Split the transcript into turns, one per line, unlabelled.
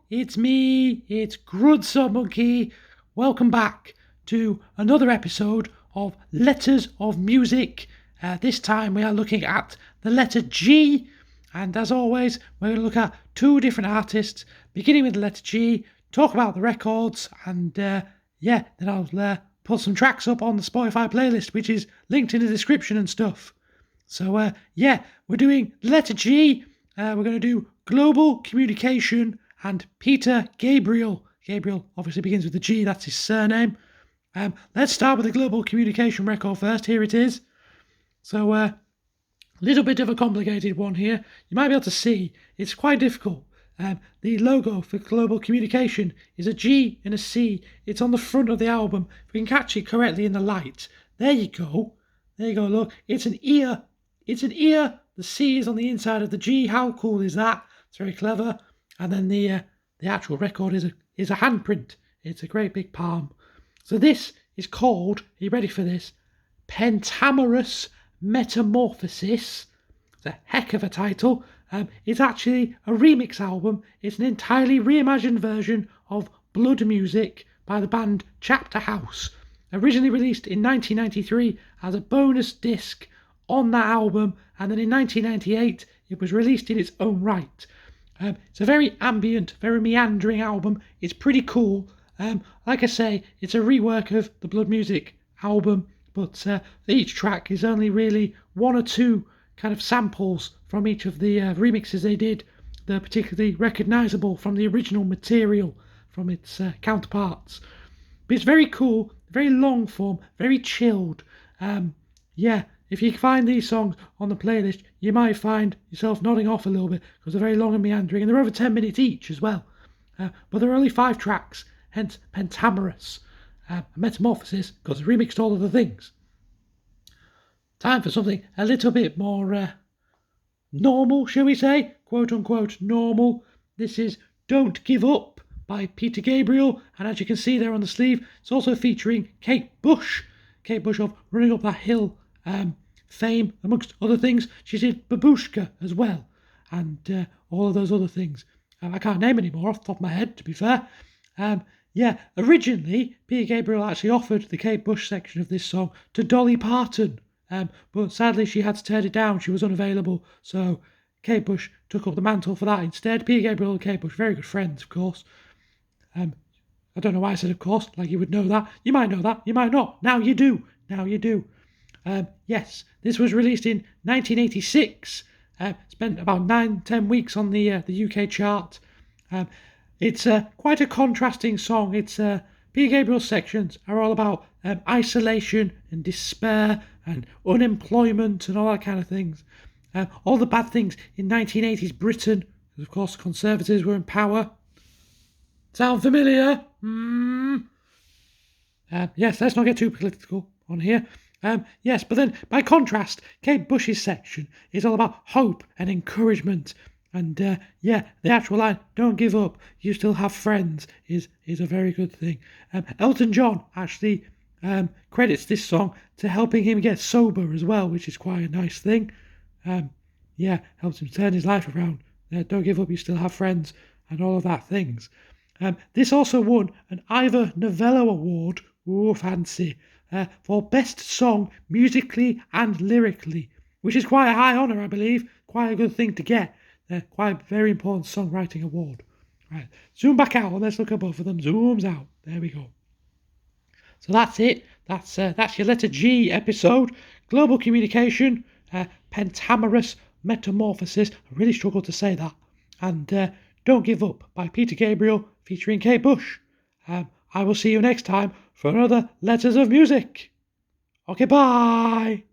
it's me, it's Grudsaw Monkey. Welcome back to another episode of Letters of Music. This time we are looking at the letter G, and as always, we're going to look at two different artists, beginning with the letter G, talk about the records, and then I'll put some tracks up on the Spotify playlist, which is linked in the description and stuff. So, we're doing letter G. We're going to do global communication and Peter Gabriel. Gabriel obviously begins with the G, that's his surname. Let's start with the global communication record first. Here it is. So, a little bit of a complicated one here. You might be able to see it's quite difficult. The logo for global communication is a G and a C. It's on the front of the album. If we can catch it correctly in the light. There you go. Look. It's an ear. The C is on the inside of the G. How cool is that? It's very clever. And then the actual record is a handprint. It's a great big palm. So this is called, are you ready for this? Pentamerous Metamorphosis. It's a heck of a title. It's actually a remix album. It's an entirely reimagined version of Blood Music by the band Chapter House. Originally released in 1993 as a bonus disc on that album, and then in 1998 it was released in its own right. It's a very ambient, very meandering album. It's pretty cool. Like I say, it's a rework of the Blood Music album, but each track is only really one or two kind of samples from each of the remixes they did. They're particularly recognisable from the original material, from its counterparts. But it's very cool, very long form, very chilled. If you find these songs on the playlist, you might find yourself nodding off a little bit because they're very long and meandering, and they're over 10 minutes each as well. But there are only 5 tracks, hence Pentamerous. Metamorphosis, because it remixed all of the things. Time for something a little bit more normal, shall we say? Quote unquote normal. This is Don't Give Up by Peter Gabriel, and as you can see there on the sleeve, it's also featuring Kate Bush. Kate Bush of Running Up That Hill fame, amongst other things. She did Babushka as well, and all of those other things. I can't name any more off the top of my head, to be fair. Originally, Peter Gabriel actually offered the Kate Bush section of this song to Dolly Parton, but sadly she had to turn it down. She was unavailable, so Kate Bush took up the mantle for that instead. Peter Gabriel and Kate Bush, very good friends, of course. I don't know why I said of course, like you would know that. You might know that, you might not. Now you do. Yes, this was released in 1986. Spent about 9-10 weeks on the UK chart. It's quite a contrasting song. It's Peter Gabriel's sections are all about isolation and despair and unemployment and all that kind of things. All the bad things in 1980s Britain, because of course Conservatives were in power. Sound familiar? Yes, let's not get too political on here. But then, by contrast, Kate Bush's section is all about hope and encouragement. And, the actual line, don't give up, you still have friends, is a very good thing. Elton John actually credits this song to helping him get sober as well, which is quite a nice thing. Helps him turn his life around. Don't give up, you still have friends, and all of that things. This also won an Ivor Novello Award, ooh, fancy, for Best Song musically and lyrically, which is quite a high honour, I believe, quite a good thing to get, quite a very important songwriting award. Right, zoom back out and let's look at both of them. Zooms out, there we go. So that's it, that's your letter G episode, global communication, pentamerous metamorphosis, I really struggled to say that, and Don't Give Up by Peter Gabriel featuring Kate Bush. I will see you next time for another Letters of Music. Okay, bye!